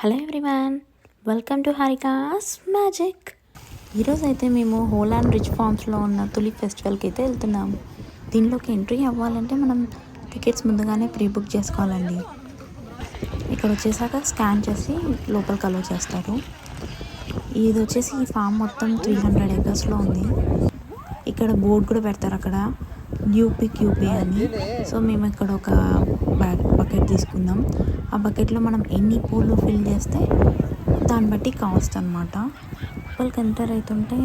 Hello everyone, welcome to Harika's magic. ఈరోజు అయితే మేము హోల్ అండ్ రిచ్ ఫార్మ్స్లో ఉన్న తులిప్ ఫెస్టివల్కి అయితే వెళ్తున్నాము. దీనిలోకి ఎంట్రీ అవ్వాలంటే మనం టికెట్స్ ముందుగానే ప్రీ బుక్ చేసుకోవాలండి. ఇక్కడ వచ్చేసాక స్కాన్ చేసి లోపలికి అలో చేస్తారు. ఇది వచ్చేసి ఈ ఫామ్ మొత్తం 300 acresలో ఉంది. ఇక్కడ బోర్డు కూడా పెడతారు అక్కడ క్యూపీ అని. సో మేము ఇక్కడ ఒక బకెట్ తీసుకుందాం. ఆ బకెట్లో మనం ఎన్ని పూలు ఫిల్ చేస్తే దాన్ని బట్టి కాస్ట్ అనమాట. వాళ్ళకి ఎంటర్ అవుతుంటే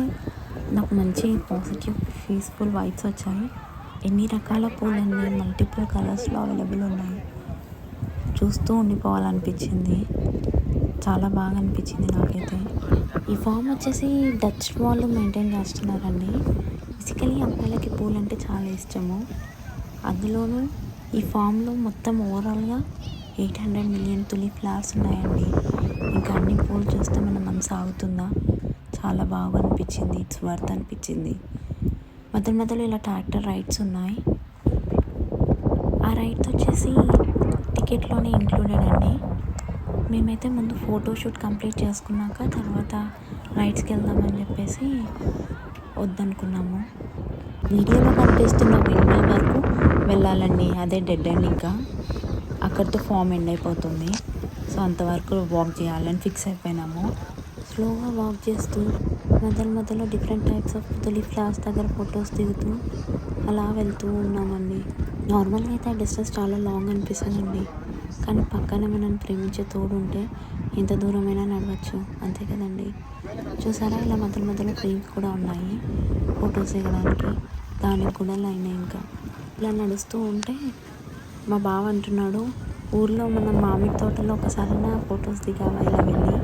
నాకు మంచి పాజిటివ్ పీస్ఫుల్ వైబ్స్ వచ్చాయి. ఎన్ని రకాల పూలన్నీ మల్టిపుల్ కలర్స్లో అవైలబుల్ ఉన్నాయి. చూస్తూ ఉండిపోవాలనిపించింది. చాలా బాగా అనిపించింది నాకైతే. ఈ ఫామ్ వచ్చేసి డచ్ వాళ్ళు మెయింటైన్ చేస్తున్నారండి. బేసికలీ అమ్మాయిలకి పూలు అంటే చాలా ఇష్టము. అందులోనూ ఈ ఫామ్లో మొత్తం ఓవరాల్గా 800 మిలియన్ తులిప్ ఫ్లవర్స్ ఉన్నాయండి. ఇంకా అన్ని పూలు చూస్తే మన మనసు ఆగుతుందా? చాలా బాగా అనిపించింది. ఇట్స్ వర్త్ అనిపించింది. మధ్యలో ఇలా ట్రాక్టర్ రైడ్స్ ఉన్నాయి. ఆ రైడ్స్ వచ్చేసి టికెట్లోనే ఇంక్లూడెడ్ అండి. మేమైతే ముందు ఫోటోషూట్ కంప్లీట్ చేసుకున్నాక తర్వాత రైడ్స్కి వెళ్దామని చెప్పేసి వద్దనుకున్నాము. వీడియోలో కనిపిస్తున్న విండల్ వరకు వెళ్ళాలండి, అదే డెడ్ ఎండ్. ఇంకా అక్కడితో ఫామ్ ఎండ్ అయిపోతుంది. సో అంతవరకు వాక్ చేయాలని ఫిక్స్ అయిపోయినాము. స్లోగా వాక్ చేస్తూ మధ్యలో different types of tulip flowers దగ్గర ఫొటోస్ దిగుతూ అలా వెళ్తూ ఉన్నామండి. నార్మల్గా అయితే ఆ డిస్టెన్స్ చాలా లాంగ్ అనిపిస్తుందండి, కానీ పక్కన మనల్ని ప్రేమించే తోడు ఉంటే ఎంత దూరమైనా నడవచ్చు, అంతే కదండి. చూసారా, ఇలా మధ్యలో ఫ్రేమ్స్ కూడా ఉన్నాయి ఫొటోస్ దిగడానికి. దానికి కూడా లైన్. ఇంకా ఇలా నడుస్తూ ఉంటే మా బావ అంటున్నాడు, ఊర్లో మన మామిడి తోటలో ఒకసారైనా ఫొటోస్ దిగావా ఇలా వెళ్ళి?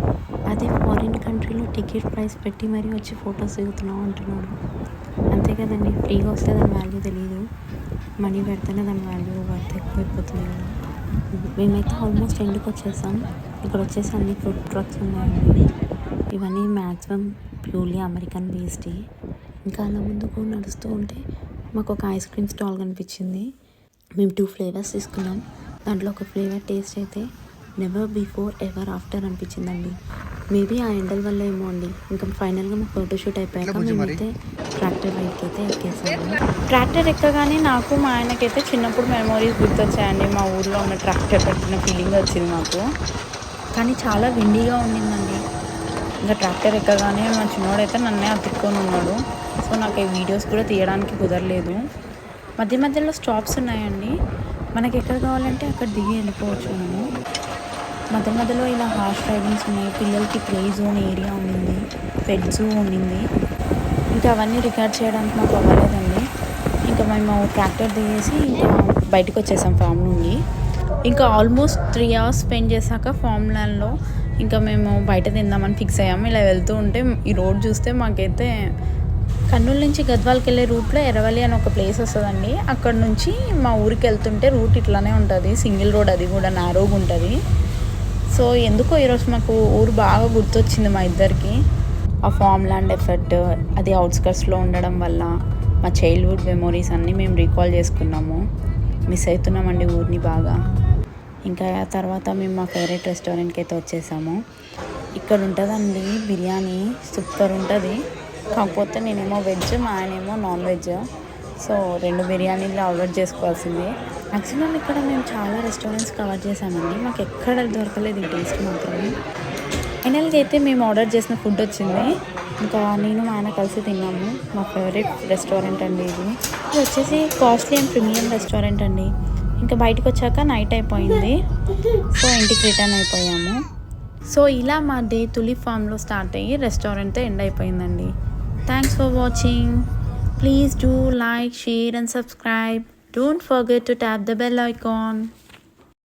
అదే ఫారిన్ కంట్రీలో టికెట్ ప్రైస్ పెట్టి మరీ వచ్చి ఫొటోస్ దిగుతున్నావు అంటున్నాడు. అంతే కదండి, ఫ్రీగా వస్తే దాని వాల్యూ తెలియదు, మనీ పెడితేనే దాని వాల్యూ వర్త్ ఎక్కువైపోతుంది కదా. మేమైతే ఆల్మోస్ట్ ఎండ్కి వచ్చేసాం. ఇక్కడ వచ్చేసి అన్ని ఫుడ్ ట్రక్స్ ఉన్నాయండి. ఇవన్నీ మ్యాక్సిమం ప్యూర్లీ అమెరికన్ బేస్డ్. ఇంకా అలా ముందుకు నడుస్తూ ఉంటే మాకు ఒక ఐస్ క్రీమ్ స్టాల్ కనిపించింది. మేము 2 ఫ్లేవర్స్ తీసుకున్నాం. దాంట్లో ఒక ఫ్లేవర్ టేస్ట్ అయితే నెవర్ బిఫోర్ ఎవర్ ఆఫ్టర్ అనిపించిందండి. మేబీ ఆ ఎండల వల్ల ఏమో అండి. ఇంకా ఫైనల్గా మా ఫోటోషూట్ అయిపోయాక మేమైతే ట్రాక్టర్ రైడ్కి అయితే ఎక్కేసాము. ట్రాక్టర్ ఎక్కగానే నాకు మా ఆయనకైతే చిన్నప్పుడు మెమోరీస్ గుర్తొచ్చాయండి. మా ఊర్లో ఉన్న ట్రాక్టర్ పెట్టిన ఫీలింగ్ వచ్చింది మాకు. కానీ చాలా విండీగా ఉండిందండి. ఇంకా ట్రాక్టర్ ఎక్కగానే మా చిన్నోడైతే నన్నే అతుక్కొని ఉన్నాడు. సో నాకు ఈ వీడియోస్ కూడా తీయడానికి కుదరలేదు. మధ్యలో స్టాప్స్ ఉన్నాయండి. మనకి ఎక్కడ కావాలంటే అక్కడ దిగి వెళ్ళిపోవచ్చు మనము. మధ్యలో ఇలా హార్స్ రైడింగ్స్ ఉన్నాయి. పిల్లలకి ప్లే జోన్ ఏరియా ఉండింది, పెట్ జూ ఉండింది. ఇంకా అవన్నీ రికార్డ్ చేయడానికి మాకు అవ్వలేదండి. ఇంకా మేము ట్రాక్టర్ దిగేసి ఇంకా బయటకు వచ్చేసాం ఫామ్ నుండి. ఇంకా ఆల్మోస్ట్ 3 hours స్పెండ్ చేశాక ఫామ్ ల్యాండ్లో ఇంకా మేము బయట తిందామని ఫిక్స్ అయ్యాము. ఇలా వెళ్తూ ఉంటే ఈ రోడ్ చూస్తే మాకైతే కర్నూలు నుంచి గద్వాల్కి వెళ్ళే రూట్లో ఎర్రవల్లి అని ఒక ప్లేస్ వస్తుందండి. అక్కడ నుంచి మా ఊరికి వెళ్తుంటే రూట్ ఇట్లానే ఉంటుంది, సింగిల్ రోడ్, అది కూడా నారోగా ఉంటుంది. సో ఎందుకో ఈరోజు మాకు ఊరు బాగా గుర్తొచ్చింది మా ఇద్దరికి. ఆ ఫామ్ ల్యాండ్ ఎఫెక్ట్, అది అవుట్స్కట్స్లో ఉండడం వల్ల మా చైల్డ్హుడ్ మెమోరీస్ అన్నీ మేము రీకాల్ చేసుకున్నాము. మిస్ అవుతున్నామండి ఊరిని బాగా. ఇంకా తర్వాత మేము మా ఫేవరెట్ రెస్టారెంట్కి అయితే వచ్చేసాము. ఇక్కడ ఉంటుందండి బిర్యానీ, సూపర్ ఉంటుంది. కాకపోతే నేనేమో వెజ్, మా ఆయనేమో నాన్ వెజ్. సో 2 బిర్యానీలు ఆర్డర్ చేసుకోవాల్సిందే. మ్యాక్సిమం ఇక్కడ మేము చాలా రెస్టారెంట్స్ కవర్ చేసామండి. మాకు ఎక్కడ దొరకలేదు ఈ టేస్ట్ మాత్రమే. ఫైనల్గా అయితే మేము ఆర్డర్ చేసిన ఫుడ్ వచ్చింది. ఇంకా నేను మా ఆయన కలిసి తిన్నాము. మా ఫేవరెట్ రెస్టారెంట్ అండి ఇది. ఇది వచ్చేసి కాస్ట్లీ అండ్ ప్రీమియం రెస్టారెంట్ అండి. ఇంకా బయటకు వచ్చాక నైట్ అయిపోయింది. సో ఇంటికి రిటర్న్ అయిపోయాము. సో ఇలా మా డే తులిప్ ఫామ్లో స్టార్ట్ అయ్యి రెస్టారెంట్తో ఎండ్ అయిపోయిందండి. Thanks for watching. Please do like, share and subscribe. Don't forget to tap the bell icon.